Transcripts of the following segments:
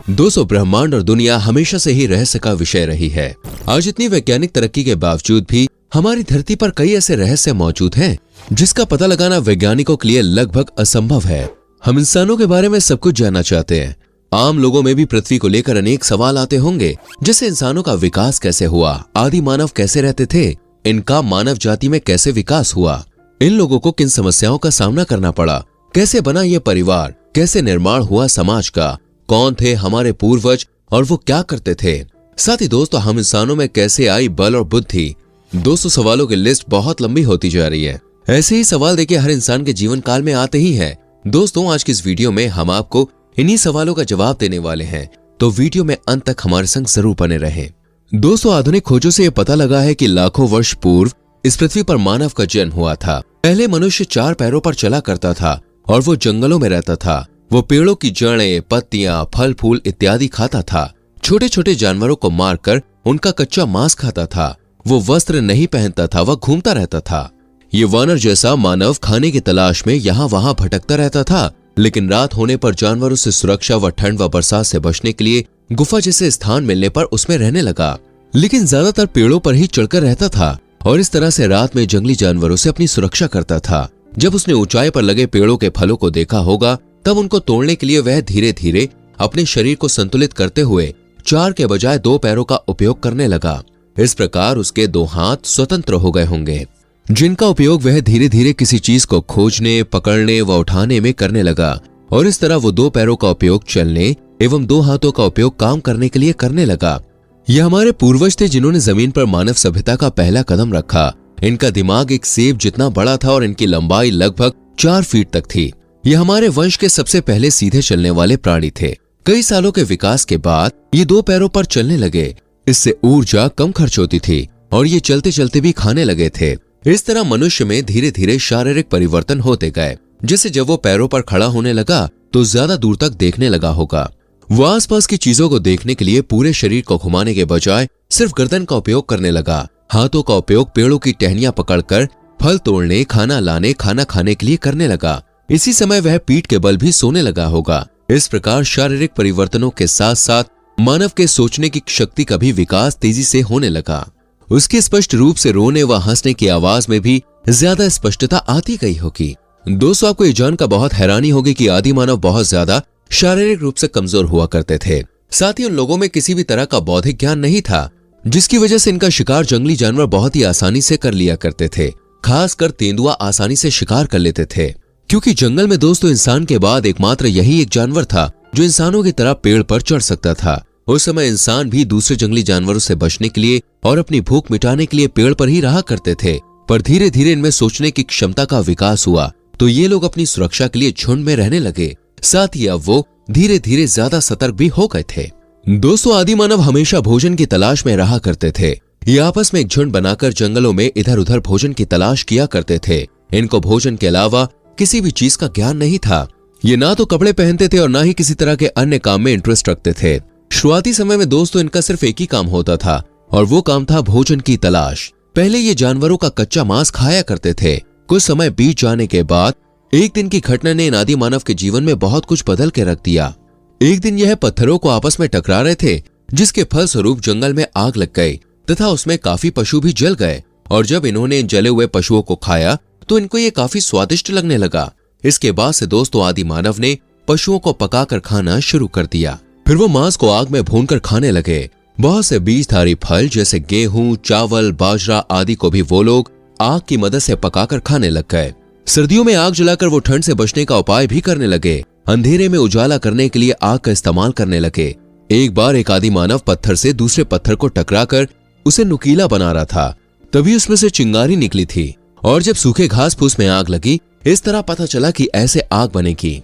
दोस्तों, ब्रह्मांड और दुनिया हमेशा से ही रहस्य का विषय रही है। आज इतनी वैज्ञानिक तरक्की के बावजूद भी हमारी धरती पर कई ऐसे रहस्य मौजूद हैं जिसका पता लगाना वैज्ञानिकों के लिए लगभग असंभव है। हम इंसानों के बारे में सब कुछ जानना चाहते हैं। आम लोगों में भी पृथ्वी को लेकर अनेक सवाल आते होंगे, जैसे इंसानों का विकास कैसे हुआ, आदि मानव कैसे रहते थे, इनका मानव जाति में कैसे विकास हुआ, इन लोगों को किन समस्याओं का सामना करना पड़ा, कैसे बना ये परिवार, कैसे निर्माण हुआ समाज का, कौन थे हमारे पूर्वज और वो क्या करते थे। साथ ही दोस्तों, हम इंसानों में कैसे आई बल और बुद्धि। दोस्तों, सवालों की लिस्ट बहुत लंबी होती जा रही है। ऐसे ही सवाल देखिए हर इंसान के जीवन काल में आते ही हैं। दोस्तों, आज की इस वीडियो में हम आपको इन्हीं सवालों का जवाब देने वाले हैं, तो वीडियो में अंत तक हमारे संग जरूर बने रहें। दोस्तों, आधुनिक खोजों से यह पता लगा है कि लाखों वर्ष पूर्व इस पृथ्वी पर मानव का जन्म हुआ था। पहले मनुष्य 4 पैरों पर चला करता था और वो जंगलों में रहता था। वो पेड़ों की जड़ें, पत्तियां, फल फूल इत्यादि खाता था। छोटे छोटे जानवरों को मारकर उनका कच्चा मांस खाता था। वो वस्त्र नहीं पहनता था, वह घूमता रहता था। ये वानर जैसा मानव खाने की तलाश में यहाँ वहां भटकता रहता था, लेकिन रात होने पर जानवरों से सुरक्षा व ठंड व बरसात से बचने के लिए गुफा जैसे स्थान मिलने पर उसमें रहने लगा। लेकिन ज्यादातर पेड़ों पर ही चढ़कर रहता था और इस तरह से रात में जंगली जानवरों से अपनी सुरक्षा करता था। जब उसने ऊंचाई पर लगे पेड़ों के फलों को देखा होगा, तब उनको तोड़ने के लिए वह धीरे धीरे अपने शरीर को संतुलित करते हुए 4 के बजाय 2 पैरों का उपयोग करने लगा। इस प्रकार उसके 2 हाथ स्वतंत्र हो गए होंगे, जिनका उपयोग वह धीरे धीरे किसी चीज को खोजने, पकड़ने व उठाने में करने लगा। और इस तरह वो 2 पैरों का उपयोग चलने एवं 2 हाथों का उपयोग काम करने के लिए करने लगा। ये हमारे पूर्वज थे जिन्होंने जमीन पर मानव सभ्यता का पहला कदम रखा। इनका दिमाग एक सेब जितना बड़ा था और इनकी लंबाई लगभग 4 फीट तक थी। ये हमारे वंश के सबसे पहले सीधे चलने वाले प्राणी थे। कई सालों के विकास के बाद ये 2 पैरों पर चलने लगे। इससे ऊर्जा कम खर्च होती थी और ये चलते चलते भी खाने लगे थे। इस तरह मनुष्य में धीरे धीरे शारीरिक परिवर्तन होते गए। जैसे जब वो पैरों पर खड़ा होने लगा तो ज्यादा दूर तक देखने लगा होगा। वो आसपास की चीजों को देखने के लिए पूरे शरीर को घुमाने के बजाय सिर्फ गर्दन का उपयोग करने लगा। हाथों का उपयोग पेड़ों की टहनियां पकड़कर फल तोड़ने, खाना लाने, खाना खाने के लिए करने लगा। इसी समय वह पीठ के बल भी सोने लगा होगा। इस प्रकार शारीरिक परिवर्तनों के साथ साथ मानव के सोचने की शक्ति का भी विकास तेजी से होने लगा। उसके स्पष्ट रूप से रोने व हंसने की आवाज में भी ज्यादा स्पष्टता आती गई होगी। दोस्तों, आपको ये जानकर बहुत हैरानी होगी कि आदि मानव बहुत ज्यादा शारीरिक रूप से कमजोर हुआ करते थे। साथ ही उन लोगों में किसी भी तरह का बौद्धिक ज्ञान नहीं था, जिसकी वजह से इनका शिकार जंगली जानवर बहुत ही आसानी से कर लिया करते थे। खासकर तेंदुआ आसानी से शिकार कर लेते थे, क्योंकि जंगल में दोस्तों इंसान के बाद एकमात्र यही एक जानवर था जो इंसानों की तरह पेड़ पर चढ़ सकता था। उस समय इंसान भी दूसरे जंगली जानवरों से बचने के लिए और अपनी भूख मिटाने के लिए पेड़ पर ही रहा करते थे। पर धीरे धीरे इनमें सोचने की क्षमता का विकास हुआ तो ये लोग अपनी सुरक्षा के लिए झुंड में रहने लगे। साथ ही अब वो धीरे धीरे ज्यादा सतर्क भी हो गए थे। दोस्तों, आदि मानव हमेशा भोजन की तलाश में रहा करते थे। ये आपस में एक झुंड बनाकर जंगलों में इधर उधर भोजन की तलाश किया करते थे। इनको भोजन के अलावा किसी भी चीज का ज्ञान नहीं था। ये ना तो कपड़े पहनते थे और ना ही किसी तरह के अन्य काम में इंटरेस्ट रखते थे। शुरुआती समय में दोस्तों इनका सिर्फ एक ही काम होता था और वो काम था भोजन की तलाश। पहले ये जानवरों का कच्चा मांस खाया करते थे। कुछ समय बीत जाने के बाद एक दिन की घटना ने इन आदि मानव के जीवन में बहुत कुछ बदल के रख दिया। एक दिन यह पत्थरों को आपस में टकरा रहे थे, जिसके फलस्वरूप जंगल में आग लग गई तथा उसमें काफी पशु भी जल गए। और जब इन्होंने इन जले हुए पशुओं को खाया तो इनको ये काफी स्वादिष्ट लगने लगा। इसके बाद से दोस्तों आदि मानव ने पशुओं को पकाकर खाना शुरू कर दिया। फिर वो मांस को आग में भूनकर खाने लगे। बहुत से बीजधारी फल जैसे गेहूं, चावल, बाजरा आदि को भी वो लोग आग की मदद से पकाकर खाने लग गए। सर्दियों में आग जलाकर वो ठंड से बचने का उपाय भी करने लगे। अंधेरे में उजाला करने के लिए आग का इस्तेमाल करने लगे। एक बार एक आदि मानव पत्थर से दूसरे पत्थर को टकराकर उसे नुकीला बना रहा था। तभी उसमें से चिंगारी निकली थी और जब सूखे घास फूस में आग लगी, इस तरह पता चला कि ऐसे आग बनेगी।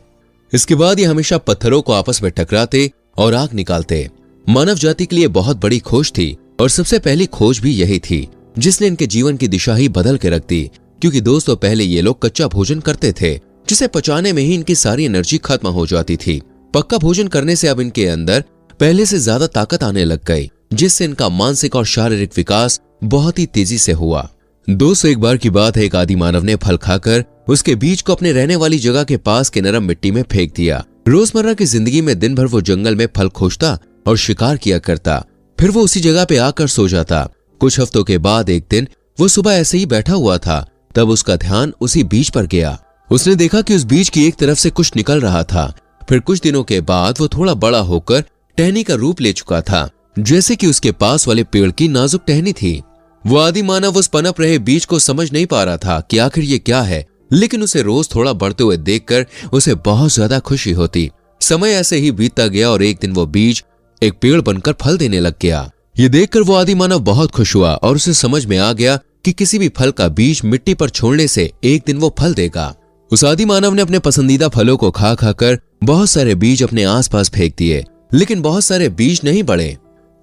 इसके बाद ये हमेशा पत्थरों को आपस में टकराते और आग निकालते। मानव जाति के लिए बहुत बड़ी खोज थी और सबसे पहली खोज भी यही थी, जिसने इनके जीवन की दिशा ही बदल के रख दी। क्योंकि दोस्तों पहले ये लोग कच्चा भोजन करते थे, जिसे पचाने में ही इनकी सारी एनर्जी खत्म हो जाती थी। पक्का भोजन करने से अब इनके अंदर पहले से ज्यादा ताकत आने लग गई, जिससे इनका मानसिक और शारीरिक विकास बहुत ही तेजी से हुआ। दोस्तों एक बार की बात है, एक आदि मानव ने फल खाकर उसके बीज को अपने रहने वाली जगह के पास के नरम मिट्टी में फेंक दिया। रोजमर्रा की जिंदगी में दिन भर वो जंगल में फल खोजता और शिकार किया करता, फिर वो उसी जगह पे आकर सो जाता। कुछ हफ्तों के बाद एक दिन वो सुबह ऐसे ही बैठा हुआ था, तब उसका ध्यान उसी बीज पर गया। उसने देखा कि उस बीज की एक तरफ से कुछ निकल रहा था। फिर कुछ दिनों के बाद वो थोड़ा बड़ा होकर टहनी का रूप ले चुका था, जैसे कि उसके पास वाले पेड़ की नाजुक टहनी थी। वो आदि मानव उस पनप रहे बीज को समझ नहीं पा रहा था कि आखिर ये क्या है, लेकिन उसे रोज थोड़ा बढ़ते हुए देखकर उसे बहुत ज्यादा खुशी होती। समय ऐसे ही बीतता गया और एक दिन वो बीज एक पेड़ बनकर फल देने लग गया। ये देखकर वो आदि मानव बहुत खुश हुआ और उसे समझ में आ गया कि किसी भी फल का बीज मिट्टी पर छोड़ने से एक दिन वो फल देगा। उस आदि मानव ने अपने पसंदीदा फलों को खा खाकर बहुत सारे बीज अपने आसपास फेंक दिए, लेकिन बहुत सारे बीज नहीं बढ़े।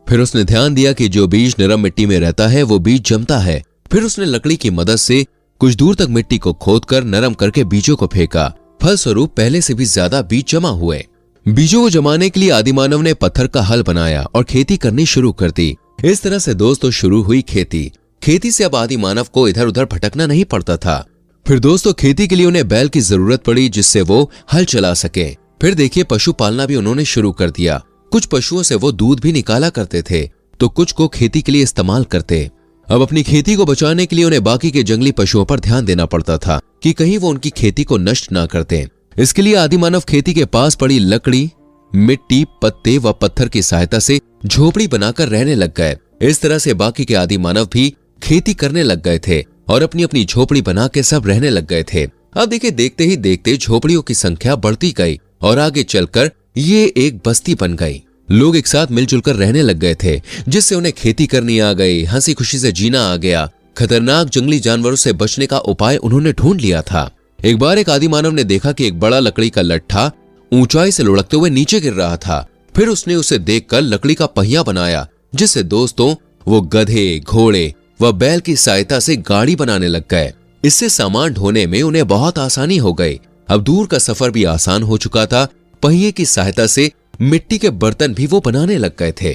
फिर उसने ध्यान दिया कि जो बीज नरम मिट्टी में रहता है वो बीज जमता है। फिर उसने लकड़ी की मदद से कुछ दूर तक मिट्टी को खोदकर नरम करके बीजों को फेंका। फलस्वरूप पहले से भी ज्यादा बीज जमा हुए। बीजों को जमाने के लिए आदि मानव ने पत्थर का हल बनाया और खेती करनी शुरू कर दी। इस तरह से दोस्तों शुरू हुई खेती। खेती से अब आदि मानव को इधर उधर भटकना नहीं पड़ता था। फिर दोस्तों खेती के लिए उन्हें बैल की जरूरत पड़ी, जिससे वो हल चला सके। फिर देखिए पशु पालना भी उन्होंने शुरू कर दिया। कुछ पशुओं से वो दूध भी निकाला करते थे, तो कुछ को खेती के लिए इस्तेमाल करते। अब अपनी खेती को बचाने के लिए उन्हें बाकी के जंगली पशुओं पर ध्यान देना पड़ता था कि कहीं वो उनकी खेती को नष्ट ना करते। इसके लिए आदि मानव खेती के पास पड़ी लकड़ी, मिट्टी, पत्ते व पत्थर की सहायता से झोपड़ी बनाकर रहने लग गए। इस तरह से बाकी के आदि मानव भी खेती करने लग गए थे और अपनी अपनी झोपड़ी बना के सब रहने लग गए थे। अब देखिए देखते ही देखते झोपड़ियों की संख्या बढ़ती गई और आगे चलकर ये एक बस्ती बन गई। लोग एक साथ मिलजुल कर रहने लग गए थे, जिससे उन्हें खेती करनी आ गई, हंसी खुशी से जीना आ गया। खतरनाक जंगली जानवरों से बचने का उपाय उन्होंने ढूंढ लिया था। एक बार एक आदि मानव ने देखा कि एक बड़ा लकड़ी का लट्ठा ऊंचाई से लुढ़कते हुए नीचे गिर रहा था। फिर उसने उसे देखकर लकड़ी का पहिया बनाया, जिससे दोस्तों वो गधे, घोड़े व बैल की सहायता से गाड़ी बनाने लग गए। इससे सामान ढोने में उन्हें बहुत आसानी हो गई। अब दूर का सफर भी आसान हो चुका था। पहिए की सहायता से मिट्टी के बर्तन भी वो बनाने लग गए थे।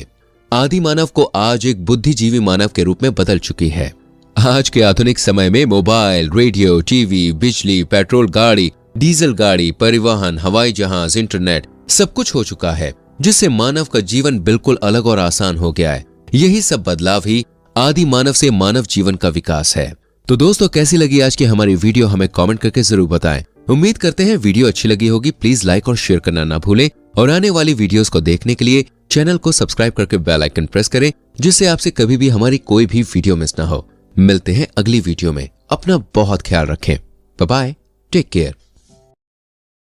आदि मानव को आज एक बुद्धिजीवी मानव के रूप में बदल चुकी है। आज के आधुनिक समय में मोबाइल, रेडियो, टीवी, बिजली, पेट्रोल गाड़ी, डीजल गाड़ी, परिवहन, हवाई जहाज, इंटरनेट सब कुछ हो चुका है, जिससे मानव का जीवन बिल्कुल अलग और आसान हो गया है। यही सब बदलाव ही आदि मानव से मानव जीवन का विकास है। तो दोस्तों कैसी लगी आज की हमारी वीडियो, हमें कमेंट करके जरूर बताएं। उम्मीद करते हैं वीडियो अच्छी लगी होगी। प्लीज लाइक और शेयर करना ना भूलें और आने वाली वीडियोस को देखने के लिए चैनल को सब्सक्राइब करके बेल आइकन प्रेस करें, जिससे आपसे कभी भी हमारी कोई भी वीडियो मिस ना हो। मिलते हैं अगली वीडियो में। अपना बहुत ख्याल रखें। Bye bye, take care.